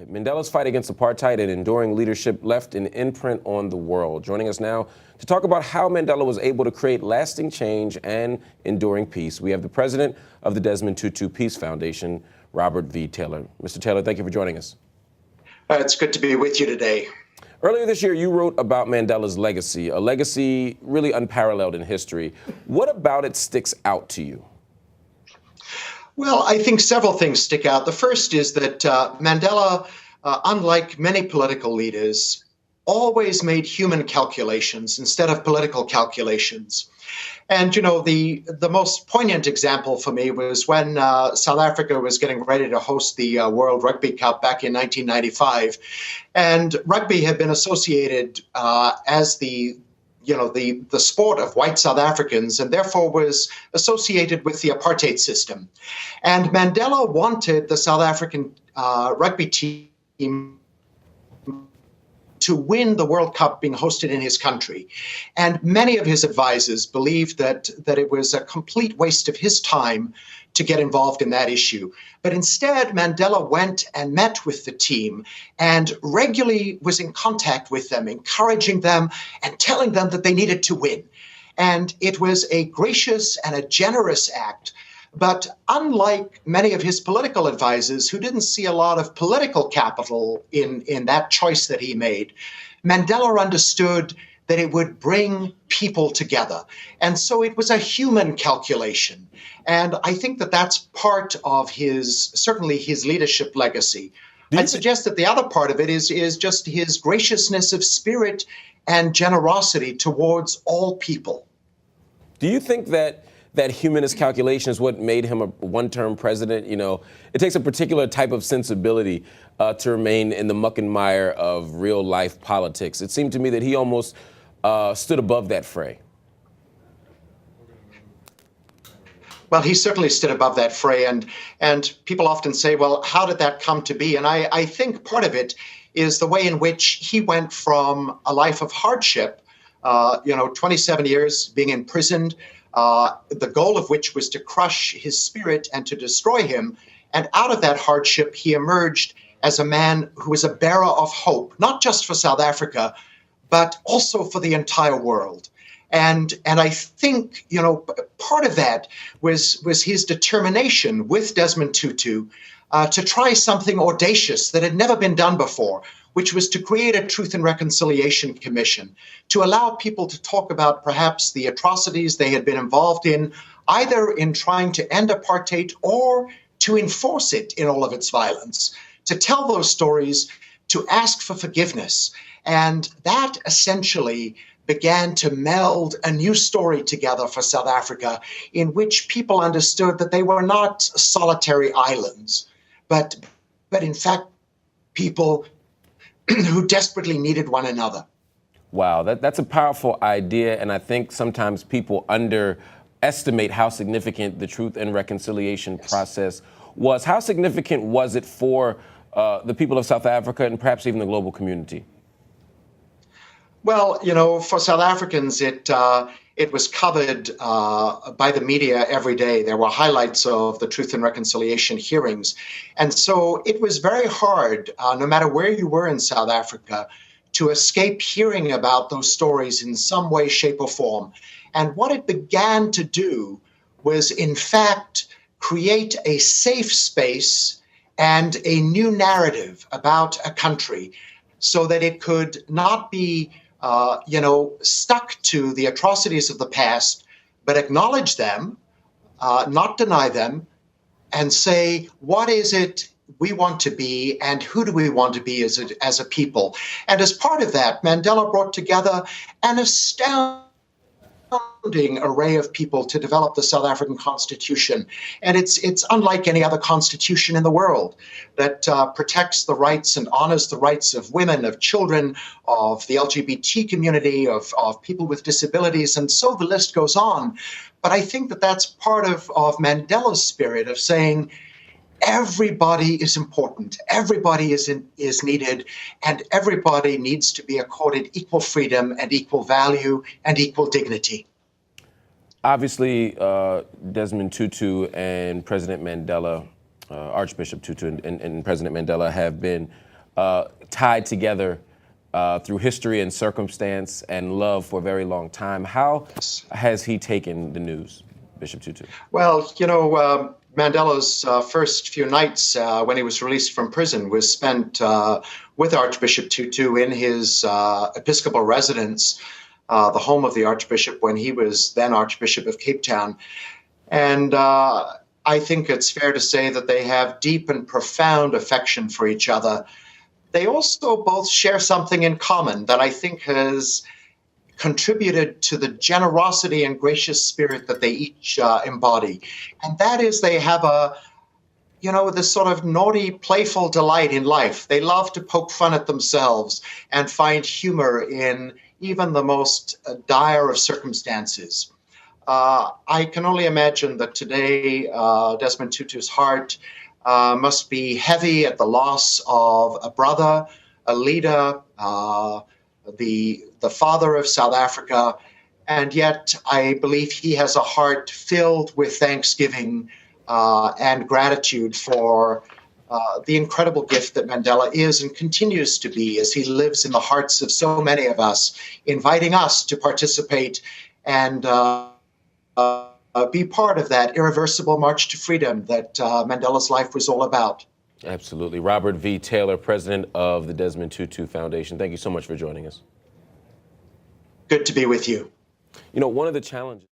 Mandela's fight against apartheid and enduring leadership left an imprint on the world. Joining us now to talk about how Mandela was able to create lasting change and enduring peace, we have the president of the Desmond Tutu Peace Foundation, Robert V. Taylor. Mr. Taylor, thank you for joining us. It's good to be with you today. Earlier this year, you wrote about Mandela's legacy, a legacy really unparalleled in history. What about it sticks out to you? Well, I think several things stick out. The first is that Mandela, unlike many political leaders, always made human calculations instead of political calculations. And, you know, the most poignant example for me was when South Africa was getting ready to host the World Rugby Cup back in 1995. And rugby had been associated as the sport of white South Africans, and therefore was associated with the apartheid system. And Mandela wanted the South African rugby team to win the World Cup being hosted in his country. And many of his advisors believed that it was a complete waste of his time to get involved in that issue. But instead, Mandela went and met with the team and regularly was in contact with them, encouraging them and telling them that they needed to win. And it was a gracious and a generous act. But unlike many of his political advisors who didn't see a lot of political capital in that choice that he made, Mandela understood that it would bring people together. And so it was a human calculation. And I think that that's part of certainly his leadership legacy. I'd suggest that the other part of it is just his graciousness of spirit and generosity towards all people. Do you think that humanist calculation is what made him a one-term president? You know, it takes a particular type of sensibility to remain in the muck and mire of real-life politics. It seemed to me that he almost stood above that fray. Well, he certainly stood above that fray, and people often say, well, how did that come to be? And I think part of it is the way in which he went from a life of hardship, 27 years being imprisoned, the goal of which was to crush his spirit and to destroy him. And out of that hardship, he emerged as a man who was a bearer of hope, not just for South Africa, but also for the entire world. And I think, part of that was his determination with Desmond Tutu to try something audacious that had never been done before, which was to create a Truth and Reconciliation Commission, to allow people to talk about perhaps the atrocities they had been involved in, either in trying to end apartheid or to enforce it in all of its violence, to tell those stories, to ask for forgiveness. And that essentially began to meld a new story together for South Africa, in which people understood that they were not solitary islands, but in fact, people who desperately needed one another. Wow, that's a powerful idea, and I think sometimes people underestimate how significant the Truth and Reconciliation process was. How significant was it for the people of South Africa and perhaps even the global community? Well, for South Africans, it was covered by the media every day. There were highlights of the Truth and Reconciliation hearings. And so it was very hard, no matter where you were in South Africa, to escape hearing about those stories in some way, shape, or form. And what it began to do was, in fact, create a safe space and a new narrative about a country so that it could not be stuck to the atrocities of the past, but acknowledge them, not deny them, and say, what is it we want to be and who do we want to be as a people? And as part of that, Mandela brought together an astounding array of people to develop the South African Constitution. And it's unlike any other constitution in the world that protects the rights and honors the rights of women, of children, of the LGBT community, of people with disabilities, and so the list goes on. But I think that that's part of Mandela's spirit of saying, everybody is important, everybody is needed, and everybody needs to be accorded equal freedom and equal value and equal dignity. Obviously, Desmond Tutu and President Mandela, Archbishop Tutu and President Mandela have been tied together through history and circumstance and love for a very long time. How has he taken the news, Bishop Tutu? Well, Mandela's first few nights when he was released from prison was spent with Archbishop Tutu in his episcopal residence, the home of the Archbishop when he was then Archbishop of Cape Town. And I think it's fair to say that they have deep and profound affection for each other. They also both share something in common that I think has contributed to the generosity and gracious spirit that they each embody. And that is they have this sort of naughty, playful delight in life. They love to poke fun at themselves and find humor in even the most dire of circumstances. I can only imagine that today Desmond Tutu's heart must be heavy at the loss of a brother, a leader, the father of South Africa, and yet I believe he has a heart filled with thanksgiving and gratitude for the incredible gift that Mandela is and continues to be as he lives in the hearts of so many of us, inviting us to participate and be part of that irreversible march to freedom that Mandela's life was all about. Absolutely. Robert V. Taylor, president of the Desmond Tutu Foundation. Thank you so much for joining us. Good to be with you. One of the challenges